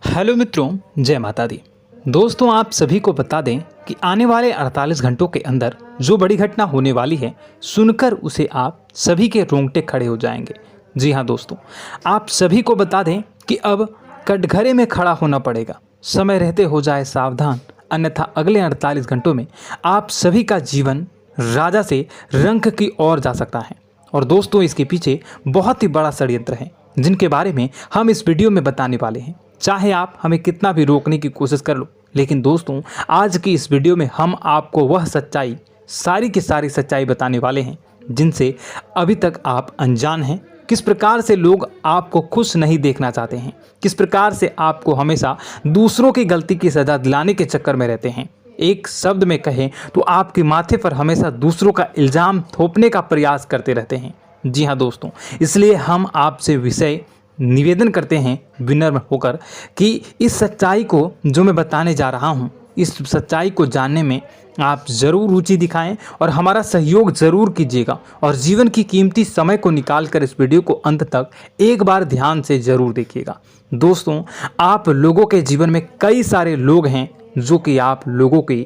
Hello मित्रों, जय माता दी। दोस्तों, आप सभी को बता दें कि आने वाले 48 घंटों के अंदर जो बड़ी घटना होने वाली है, सुनकर उसे आप सभी के रोंगटे खड़े हो जाएंगे। जी हाँ दोस्तों, आप सभी को बता दें कि अब कटघरे में खड़ा होना पड़ेगा। समय रहते हो जाए सावधान, अन्यथा अगले 48 घंटों में आप सभी का जीवन राजा से रंक की ओर जा सकता है। और दोस्तों, इसके पीछे बहुत ही बड़ा षड्यंत्र है जिनके बारे में हम इस वीडियो में बताने वाले हैं। चाहे आप हमें कितना भी रोकने की कोशिश कर लो, लेकिन दोस्तों, आज की इस वीडियो में हम आपको वह सच्चाई, सारी की सारी सच्चाई बताने वाले हैं जिनसे अभी तक आप अनजान हैं। किस प्रकार से लोग आपको खुश नहीं देखना चाहते हैं, किस प्रकार से आपको हमेशा दूसरों की गलती की सज़ा दिलाने के चक्कर में रहते हैं। एक शब्द में कहें तो आपके माथे पर हमेशा दूसरों का इल्ज़ाम थोपने का प्रयास करते रहते हैं। जी हाँ दोस्तों, इसलिए हम आपसे विषय निवेदन करते हैं विनम्र होकर कि इस सच्चाई को जो मैं बताने जा रहा हूँ, इस सच्चाई को जानने में आप ज़रूर रुचि दिखाएं और हमारा सहयोग ज़रूर कीजिएगा। और जीवन की कीमती समय को निकाल कर इस वीडियो को अंत तक एक बार ध्यान से ज़रूर देखिएगा। दोस्तों, आप लोगों के जीवन में कई सारे लोग हैं जो कि आप लोगों की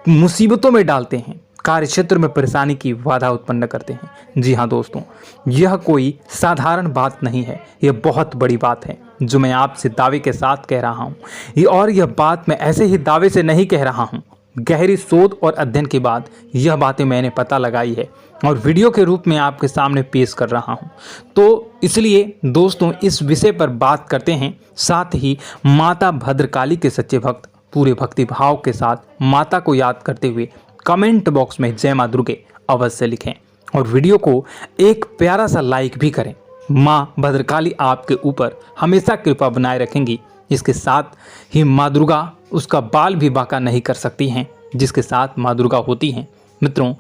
मुसीबतों में डालते हैं, कार्य क्षेत्र में परेशानी की बाधा उत्पन्न करते हैं। जी हाँ दोस्तों, यह कोई साधारण बात नहीं है, यह बहुत बड़ी बात है जो मैं आपसे दावे के साथ कह रहा हूँ। और यह बात मैं ऐसे ही दावे से नहीं कह रहा हूँ, गहरी शोध और अध्ययन के बाद यह बातें मैंने पता लगाई है और वीडियो के रूप में आपके सामने पेश कर रहा हूँ। तो इसलिए दोस्तों, इस विषय पर बात करते हैं। साथ ही माता भद्रकाली के सच्चे भक्त पूरे भक्ति भाव के साथ माता को याद करते हुए कमेंट बॉक्स में जय मां दुर्गे अवश्य लिखें और वीडियो को एक प्यारा सा लाइक भी करें। मां भद्रकाली आपके ऊपर हमेशा कृपा बनाए रखेंगी। इसके साथ ही मां दुर्गा उसका बाल भी बांका नहीं कर सकती हैं जिसके साथ मां दुर्गा होती हैं। मित्रों,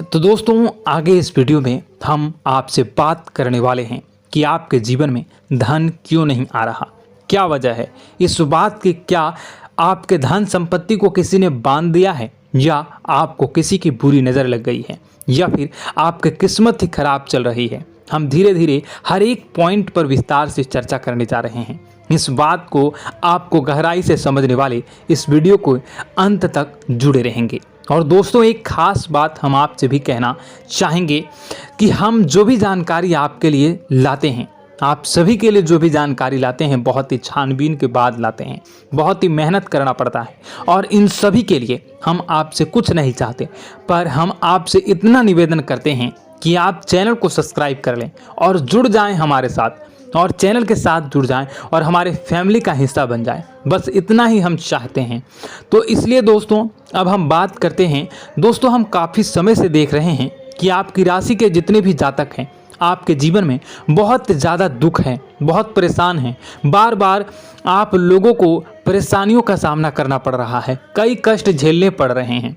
तो दोस्तों, आगे इस वीडियो में हम आपसे बात करने वाले हैं कि आपके जीवन में धन क्यों नहीं आ रहा, क्या वजह है इस बात की। क्या आपके धन संपत्ति को किसी ने बांध दिया है, या आपको किसी की बुरी नज़र लग गई है, या फिर आपकी किस्मत ही खराब चल रही है। हम धीरे धीरे हर एक पॉइंट पर विस्तार से चर्चा करने जा रहे हैं। इस बात को आपको गहराई से समझने वाले इस वीडियो को अंत तक जुड़े रहेंगे। और दोस्तों, एक खास बात हम आपसे भी कहना चाहेंगे कि हम जो भी जानकारी आपके लिए लाते हैं, आप सभी के लिए जो भी जानकारी लाते हैं, बहुत ही छानबीन के बाद लाते हैं, बहुत ही मेहनत करना पड़ता है। और इन सभी के लिए हम आपसे कुछ नहीं चाहते, पर हम आपसे इतना निवेदन करते हैं कि आप चैनल को सब्सक्राइब कर लें और जुड़ जाएं हमारे साथ, और चैनल के साथ जुड़ जाएं और हमारे फैमिली का हिस्सा बन जाएं। बस इतना ही हम चाहते हैं। तो इसलिए दोस्तों, अब हम बात करते हैं। दोस्तों, हम काफ़ी समय से देख रहे हैं कि आपकी राशि के जितने भी जातक हैं, आपके जीवन में बहुत ज़्यादा दुख है, बहुत परेशान हैं। बार बार आप लोगों को परेशानियों का सामना करना पड़ रहा है, कई कष्ट झेलने पड़ रहे हैं।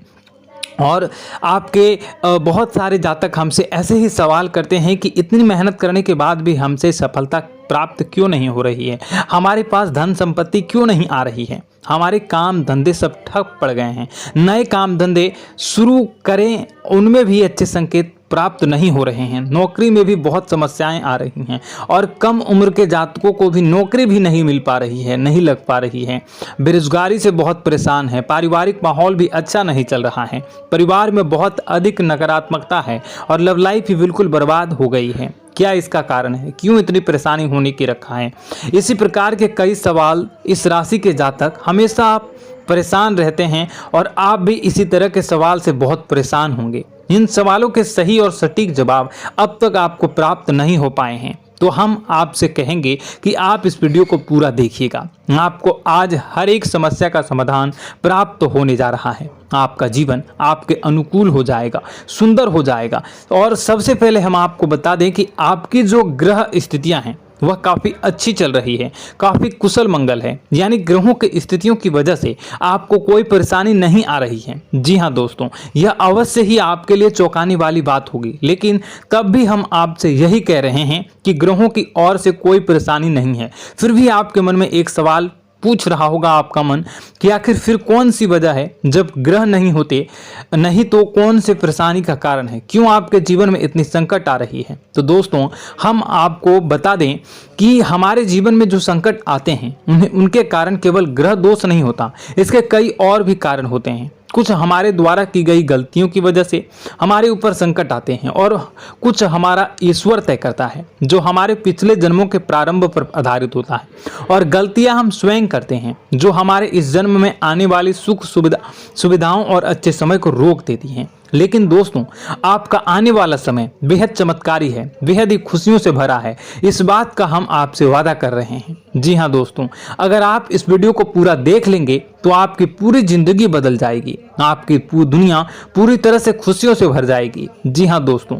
और आपके बहुत सारे जातक हमसे ऐसे ही सवाल करते हैं कि इतनी मेहनत करने के बाद भी हमसे सफलता प्राप्त क्यों नहीं हो रही है, हमारे पास धन संपत्ति क्यों नहीं आ रही है, हमारे काम धंधे सब ठप पड़ गए हैं, नए काम धंधे शुरू करें उनमें भी अच्छे संकेत प्राप्त नहीं हो रहे हैं, नौकरी में भी बहुत समस्याएं आ रही हैं, और कम उम्र के जातकों को भी नौकरी भी नहीं मिल पा रही है, नहीं लग पा रही है, बेरोजगारी से बहुत परेशान है, पारिवारिक माहौल भी अच्छा नहीं चल रहा है, परिवार में बहुत अधिक नकारात्मकता है और लव लाइफ भी बिल्कुल बर्बाद हो गई है। क्या इसका कारण है, क्यों इतनी परेशानी होने की रखा है? इसी प्रकार के कई सवाल इस राशि के जातक हमेशा आप परेशान रहते हैं और आप भी इसी तरह के सवाल से बहुत परेशान होंगे। इन सवालों के सही और सटीक जवाब अब तक आपको प्राप्त नहीं हो पाए हैं, तो हम आपसे कहेंगे कि आप इस वीडियो को पूरा देखिएगा। आपको आज हर एक समस्या का समाधान प्राप्त होने जा रहा है। आपका जीवन आपके अनुकूल हो जाएगा, सुंदर हो जाएगा। और सबसे पहले हम आपको बता दें कि आपकी जो ग्रह स्थितियां हैं वह काफ़ी अच्छी चल रही है, काफ़ी कुशल मंगल है, यानी ग्रहों की स्थितियों की वजह से आपको कोई परेशानी नहीं आ रही है। जी हाँ दोस्तों, यह अवश्य ही आपके लिए चौंकाने वाली बात होगी, लेकिन तब भी हम आपसे यही कह रहे हैं कि ग्रहों की ओर से कोई परेशानी नहीं है। फिर भी आपके मन में एक सवाल पूछ रहा होगा आपका मन कि आखिर फिर कौन सी वजह है, जब ग्रह नहीं होते नहीं तो कौन से परेशानी का कारण है, क्यों आपके जीवन में इतनी संकट आ रही है। तो दोस्तों हम आपको बता दें कि हमारे जीवन में जो संकट आते हैं उनके कारण केवल ग्रह दोष नहीं होता, इसके कई और भी कारण होते हैं। कुछ हमारे द्वारा की गई गलतियों की वजह से हमारे ऊपर संकट आते हैं और कुछ हमारा ईश्वर तय करता है, जो हमारे पिछले जन्मों के प्रारंभ पर आधारित होता है। और गलतियां हम स्वयं करते हैं, जो हमारे इस जन्म में आने वाली सुख सुविधाओं और अच्छे समय को रोक देती हैं। लेकिन दोस्तों आपका आने वाला समय बेहद चमत्कारी है, बेहद ही खुशियों से भरा है, इस बात का हम आपसे वादा कर रहे हैं। जी हाँ दोस्तों, अगर आप इस वीडियो को पूरा देख लेंगे तो आपकी पूरी जिंदगी बदल जाएगी, आपकी पूरी दुनिया पूरी तरह से खुशियों से भर जाएगी। जी हाँ दोस्तों,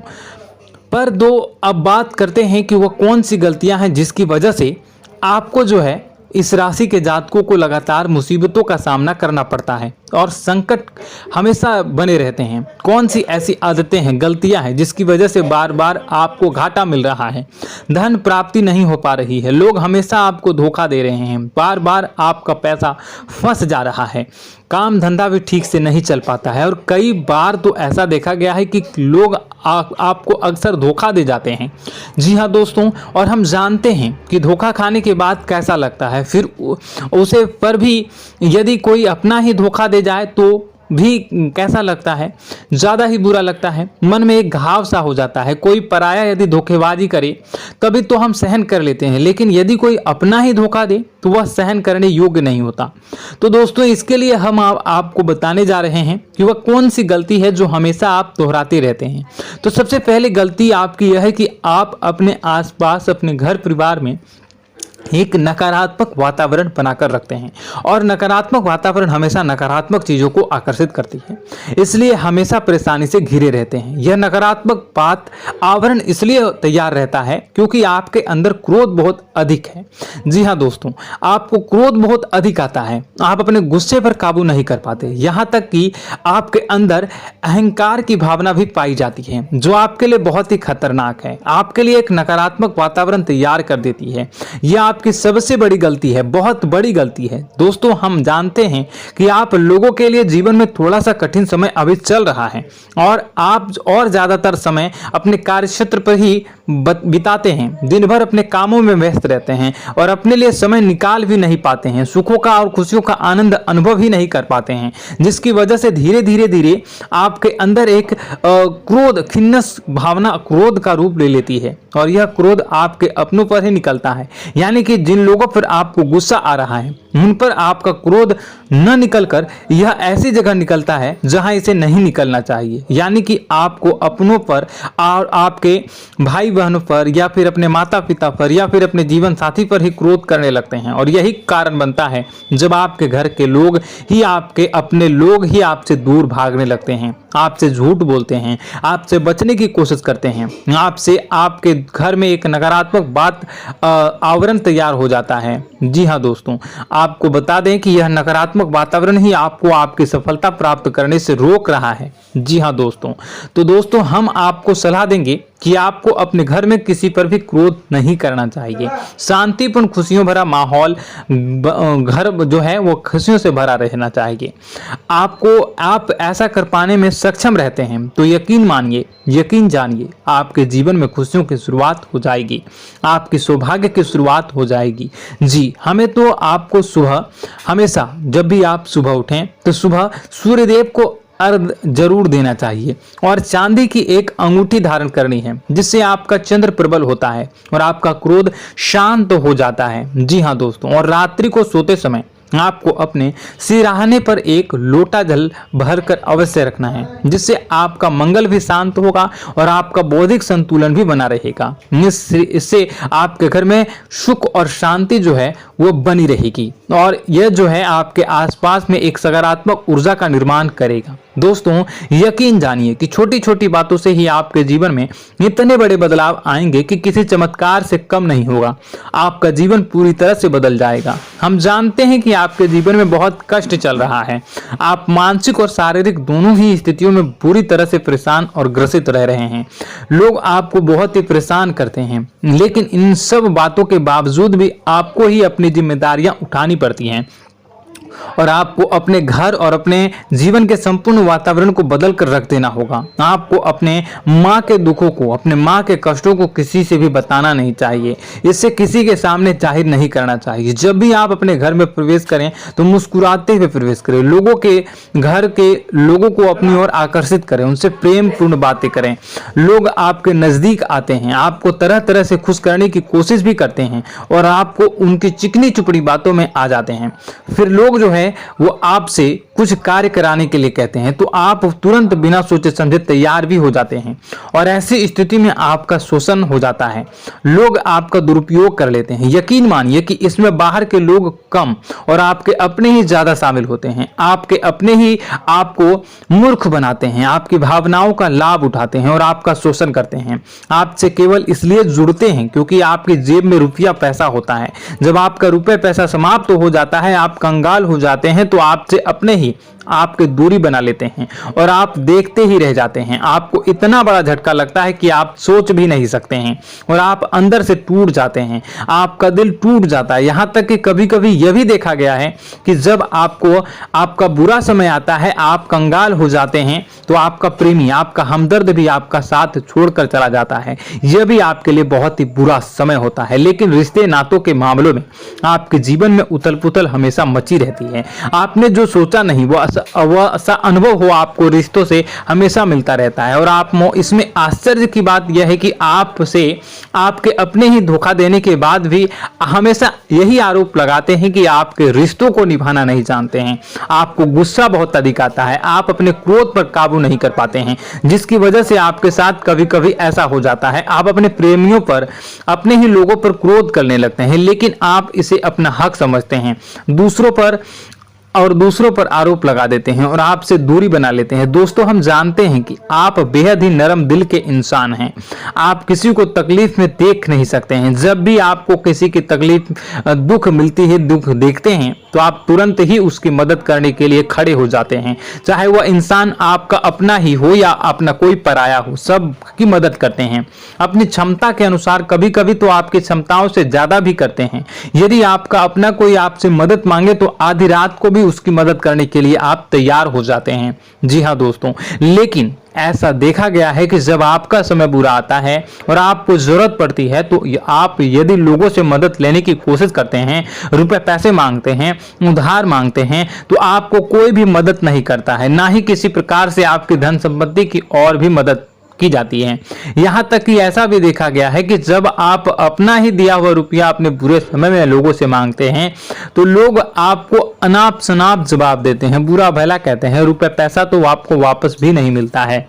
पर अब बात करते हैं कि वह कौन सी गलतियां हैं जिसकी वजह से आपको जो है इस राशि के जातकों को लगातार मुसीबतों का सामना करना पड़ता है और संकट हमेशा बने रहते हैं। कौन सी ऐसी आदतें हैं, गलतियां हैं जिसकी वजह से बार बार आपको घाटा मिल रहा है, धन प्राप्ति नहीं हो पा रही है, लोग हमेशा आपको धोखा दे रहे हैं, बार बार आपका पैसा फंस जा रहा है, काम धंधा भी ठीक से नहीं चल पाता है और कई बार तो ऐसा देखा गया है कि लोग आपको अक्सर धोखा दे जाते हैं। जी हाँ दोस्तों, और हम जानते हैं कि धोखा खाने के बाद कैसा लगता है, फिर उसे पर भी यदि कोई अपना ही धोखा दे जाए तो भी कैसा लगता है, ज़्यादा ही बुरा लगता है, मन में एक घाव सा हो जाता है। कोई पराया यदि धोखेबाजी करे तभी तो हम सहन कर लेते हैं, लेकिन यदि कोई अपना ही धोखा दे तो वह सहन करने योग्य नहीं होता। तो दोस्तों इसके लिए हम आपको बताने जा रहे हैं कि वह कौन सी गलती है जो हमेशा आप दोहराते रहते हैं। तो सबसे पहले गलती आपकी यह है कि आप अपने आसपास, अपने घर परिवार में एक नकारात्मक वातावरण बनाकर रखते हैं और नकारात्मक वातावरण हमेशा नकारात्मक चीज़ों को आकर्षित करती है, इसलिए हमेशा परेशानी से घिरे रहते हैं। यह नकारात्मक आवरण इसलिए तैयार रहता है क्योंकि आपके अंदर क्रोध बहुत अधिक है। जी हाँ दोस्तों, आपको क्रोध बहुत अधिक आता है, आप अपने गुस्से पर काबू नहीं कर पाते, यहाँ तक कि आपके अंदर अहंकार की भावना भी पाई जाती है, जो आपके लिए बहुत ही खतरनाक है, आपके लिए एक नकारात्मक वातावरण तैयार कर देती है। यह आपकी सबसे बड़ी गलती है, बहुत बड़ी गलती है। दोस्तों हम जानते हैं कि आप लोगों के लिए जीवन में थोड़ा सा कठिन समय अभी चल रहा है और आप और ज़्यादातर समय अपने कार्य क्षेत्र पर ही बिताते हैं, दिन भर अपने कामों में व्यस्त रहते हैं और अपने लिए समय निकाल भी नहीं पाते हैं, सुखों का और खुशियों का आनंद अनुभव ही नहीं कर पाते हैं, जिसकी वजह से धीरे धीरे आपके अंदर एक क्रोध, खिन्नस भावना क्रोध का रूप ले लेती है और यह क्रोध आपके अपनों पर ही निकलता है। यानी कि जिन लोगों पर आपको गुस्सा आ रहा है उन पर आपका क्रोध न निकलकर यह ऐसी जगह निकलता है जहां इसे नहीं निकलना चाहिए। यानी कि आपको अपनों पर और आपके भाई बहनों पर या फिर अपने माता पिता पर या फिर अपने जीवन साथी पर ही क्रोध करने लगते हैं और यही कारण बनता है जब आपके घर के लोग ही, आपके अपने लोग ही आपसे दूर भागने लगते हैं, आपसे झूठ बोलते हैं, आपसे बचने की कोशिश करते हैं, आपसे आपके घर में एक नकारात्मक आवरण तैयार हो जाता है। जी हाँ दोस्तों, आपको बता दें कि यह नकारात्मक वातावरण ही आपको आपकी सफलता प्राप्त करने से रोक रहा है। जी हाँ दोस्तों, तो दोस्तों हम आपको सलाह देंगे कि आपको अपने घर में किसी पर भी क्रोध नहीं करना चाहिए। शांतिपूर्ण खुशियों भरा माहौल, घर जो है वो खुशियों से भरा रहना चाहिए। आप ऐसा कर पाने में सक्षम रहते हैं तो यकीन मानिए, यकीन जानिए, आपके जीवन में खुशियों की शुरुआत हो जाएगी, आपकी सौभाग्य की शुरुआत हो जाएगी। जी हमें तो आपको सुबह, हमेशा जब भी आप सुबह उठें तो सुबह सूर्यदेव को अर्घ जरूर देना चाहिए और चांदी की एक अंगूठी धारण करनी है, जिससे आपका चंद्र प्रबल होता है और आपका क्रोध शांत हो जाता है। जी हाँ दोस्तों, और रात्रि को सोते समय आपको अपने सिरहाने पर एक लोटा जल भरकर अवश्य रखना है, जिससे आपका मंगल भी शांत होगा और आपका बौद्धिक संतुलन भी बना रहेगा। इससे आपके घर में सुख और शांति जो है वो बनी रहेगी और यह जो है आपके आसपास में एक सकारात्मक ऊर्जा का निर्माण करेगा। दोस्तों यकीन जानिए कि छोटी छोटी बातों से ही आपके जीवन में इतने बड़े बदलाव आएंगे कि किसी चमत्कार से कम नहीं होगा, आपका जीवन पूरी तरह से बदल जाएगा। हम जानते हैं कि आपके जीवन में बहुत कष्ट चल रहा है। आप मानसिक और शारीरिक दोनों ही स्थितियों में बुरी तरह से परेशान और ग्रसित रह रहे हैं। लोग आपको बहुत ही परेशान करते हैं, लेकिन इन सब बातों के बावजूद भी आपको ही अपनी जिम्मेदारियां उठानी पड़ती हैं और आपको अपने घर और अपने जीवन के संपूर्ण वातावरण को बदल कर रख देना होगा। आपको अपने माँ के दुखों को, अपने माँ के कष्टों को किसी से भी बताना नहीं चाहिए, इससे किसी के सामने जाहिर नहीं करना चाहिए। जब भी आप अपने घर में प्रवेश करें तो मुस्कुराते हुए प्रवेश करें, लोगों के घर के लोगों को अपनी ओर आकर्षित करें, उनसे प्रेम पूर्ण बातें करें। लोग आपके नजदीक आते हैं, आपको तरह तरह से खुश करने की कोशिश भी करते हैं और आपको उनकी चिकनी चुपड़ी बातों में आ जाते हैं। फिर लोग जो है वो आपसे कुछ कार्य कराने के लिए कहते हैं तो आप तुरंत बिना सोचे समझे तैयार भी हो जाते हैं और ऐसी स्थिति में आपका शोषण हो जाता है। लोग आपका दुरुपयोग कर लेते हैं। यकीन मानिए कि इसमें बाहर के लोग कम और आपके अपने ही ज्यादा शामिल होते हैं। आपके अपने ही आपको मूर्ख बनाते हैं, आपकी भावनाओं का लाभ उठाते हैं और आपका शोषण करते हैं। आपसे केवल इसलिए जुड़ते हैं क्योंकि आपकी जेब में रुपया पैसा होता है। जब आपका रुपया पैसा समाप्त हो जाता है, आप कंगाल हो जाते हैं तो आपसे अपने ही आपके दूरी बना लेते हैं और आप देखते ही रह जाते हैं। आपको इतना बड़ा झटका लगता है कि आप सोच भी नहीं सकते हैं और आप अंदर से टूट जाते हैं। आपका दिल टूट जाता है। यहाँ तक कि कभी कभी यह भी देखा गया है कि जब आपको आपका बुरा समय आता है, आप कंगाल हो जाते हैं तो आपका प्रेमी, आपका हमदर्द भी आपका साथ छोड़कर चला जाता है। यह भी आपके लिए बहुत ही बुरा समय होता है। लेकिन रिश्ते नातों के मामलों में आपके जीवन में उथल पुथल हमेशा मची रहती है। आपने जो सोचा नहीं वो ऐसा अनुभव हो आपको रिश्तों से हमेशा मिलता रहता है और आप इसमें आश्चर्य की बात यह है कि आपसे आपके अपने ही धोखा देने के बाद भी हमेशा यही आरोप लगाते हैं कि आपके रिश्तों को निभाना नहीं जानते हैं। आपको गुस्सा बहुत अधिक आता है, आप अपने क्रोध पर काबू नहीं कर पाते हैं, जिसकी वजह से आपके साथ कभी कभी ऐसा हो जाता है आप अपने प्रेमियों पर, अपने ही लोगों पर क्रोध करने लगते हैं, लेकिन आप इसे अपना हक समझते हैं, दूसरों पर आरोप लगा देते हैं और आपसे दूरी बना लेते हैं। दोस्तों, हम जानते हैं कि आप बेहद ही नरम दिल के इंसान हैं। आप किसी को तकलीफ में देख नहीं सकते हैं। जब भी आपको किसी की तकलीफ, दुख मिलती है, दुख देखते हैं तो आप तुरंत ही उसकी मदद करने के लिए खड़े हो जाते हैं। चाहे वह इंसान आपका अपना ही हो या अपना कोई पराया हो, सब की मदद करते हैं अपनी क्षमता के अनुसार। कभी कभी तो आपकी क्षमताओं से ज्यादा भी करते हैं। यदि आपका अपना कोई आपसे मदद मांगे तो आधी रात को भी उसकी मदद करने के लिए आप तैयार हो जाते हैं। जी हाँ दोस्तों, लेकिन ऐसा देखा गया है कि जब आपका समय बुरा आता है और आपको जरूरत पड़ती है तो आप यदि लोगों से मदद लेने की कोशिश करते हैं, रुपए पैसे मांगते हैं, उधार मांगते हैं, तो आपको कोई भी मदद नहीं करता है। ना ही किसी प्रकार से आपकी धन संपत्ति की और भी मदद की जाती है। यहां तक कि ऐसा भी देखा गया है कि जब आप अपना ही दिया हुआ रुपया अपने बुरे समय में लोगों से मांगते हैं तो लोग आपको अनाप शनाप जवाब देते हैं, बुरा भला कहते हैं। रुपया पैसा तो आपको वापस भी नहीं मिलता है।